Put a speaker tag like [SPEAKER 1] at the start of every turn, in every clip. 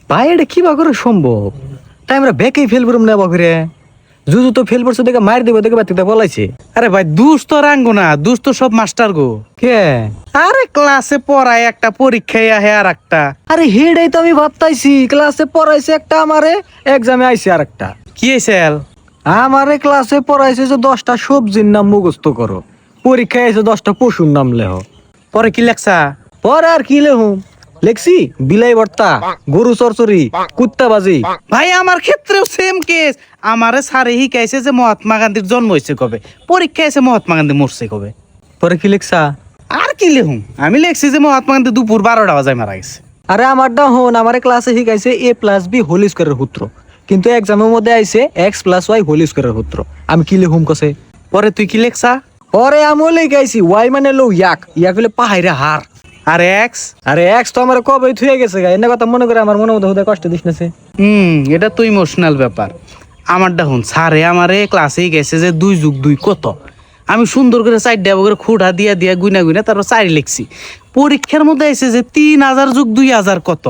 [SPEAKER 1] ভাই এটা কি বা করে সম্ভব? তাই আমরা বেকেই ফেল করুম না বকরে। জুজু তো ফেল করছে দেখে মার দেবো দেখে বাতিতে বলাইছে।
[SPEAKER 2] আরে ভাই দুষ তো রাঙ্গো না, দুষ তো সব মাস্টার গো।
[SPEAKER 1] কে?
[SPEAKER 2] আরে ক্লাসে পড়ায় একটা, পরীক্ষায় আহে আর একটা।
[SPEAKER 1] আরে হেডাই তো আমি ভাবতাইছি, ক্লাসে পড়াইছে একটা আমারে, এক্সামে আইছে আর একটা।
[SPEAKER 2] কি হয়েছিল?
[SPEAKER 1] আমারে ক্লাসে পড়াইছে যে 10টা সবজির নাম মুখস্থ করো, পরীক্ষায় আইছে 10টা পশুর নাম লেহ।
[SPEAKER 2] পরে কি লেখছা?
[SPEAKER 1] পরে আর কি লেহুম, লেখছি বিলাই ভর্তা, গরু চরচরি, কুত্তা বাজি।
[SPEAKER 2] ভাই আমার ক্ষেত্রেও সেম কেস। আমারে স্যারে শিখাইছে যে মহাত্মা গান্ধীর জন্ম হয়েছে কবে, পরীক্ষায় এসে মহাত্মা গান্ধী মরছে কবে।
[SPEAKER 1] পরে কি লেখছা?
[SPEAKER 2] আর কি লেহুম, আমি লেখছি যে মহাত্মা গান্ধী দুপুর 12টা বাজায় মারা গেছে।
[SPEAKER 1] আরে আমারটা হন, আমার ক্লাসে শিখাইছে a+b হোল স্কয়ারের সূত্র, কিন্তু এক্সামের মধ্যে আইছে x+y হোল স্কয়ারের সূত্র। আমি কি লিখুম কসে?
[SPEAKER 2] পরে তুই কি লেখছা?
[SPEAKER 1] পরে আমি লিখাইছি y মানে লো ইয়াক, ইয়াক হলে পাহাইরে হার।
[SPEAKER 2] আর এক্স?
[SPEAKER 1] আরে x তো আমার কবে থুয়ে গেছে গা, এনে কথা মনে করে আমার মনে মধ্যে কষ্ট দিস না সে।
[SPEAKER 2] এটা তো ইমোশনাল ব্যাপার। আমারটা হুন, স্যারে আমারে ক্লাসেই গেছে যে 2+2 কত। আমি সুন্দর করে 4 ডাব করে খুঁড়া দিয়া দিয়া গুইনা গুইনা তারপর 4 লিখছি। পরীক্ষার মধ্যে এসে যে 3000+2000 কত।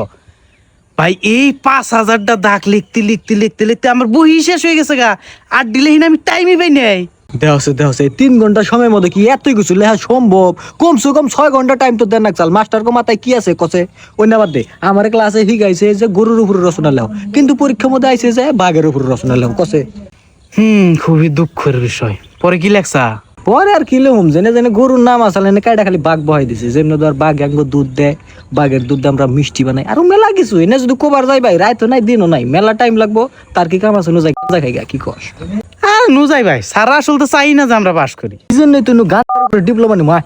[SPEAKER 2] ভাই এই 5000টা দাগ লিখতে লিখতে লিখতে লিখতে আমার বই শেষ হয়ে গেছে গা। আর দিলেই না আমি টাইমই পাই নাই।
[SPEAKER 1] দেহছে 3 ঘন্টা সময়ের মধ্যে কি এতই কিছু লেখা সম্ভব? কমসে কম 6 ঘন্টা টাইম তো দেন না চাল। মাস্টার কো মাথায় কি আছে কসে? ওই না বাদ দে, আমার ক্লাসে শিখাইছে যে গরুর উপরে রচনা লেও, কিন্তু পরীক্ষার মধ্যে আইছে যে বাঘের উপরে রচনা লেও কসে।
[SPEAKER 2] খুবই দুঃখের বিষয়। পরে কি লেখছা?
[SPEAKER 1] পরে আর কি লেহুম, জেনে জেনে গরুর নাম আসলে না কাইটা খালি বাঘ বহাই দিছে, যেমনি ধর বাঘ এক দুধ দেয়, বাঘের দুধ দিয়ে আমরা মিষ্টি বানাই, আর মেলা কিছু। এনে যদি কোবার যাই ভাই, রাইতো নাই দিনও নাই, মেলা টাইম লাগবো। তার কি কাম আছে? নো যাই খাই গা, কি কর?
[SPEAKER 2] আর নুজাই ভাই, সারা আসলে তো চাই না যে আমরা পাস করি।
[SPEAKER 1] এই জন্যই তুই গান ডিপ্লোমা নিমা।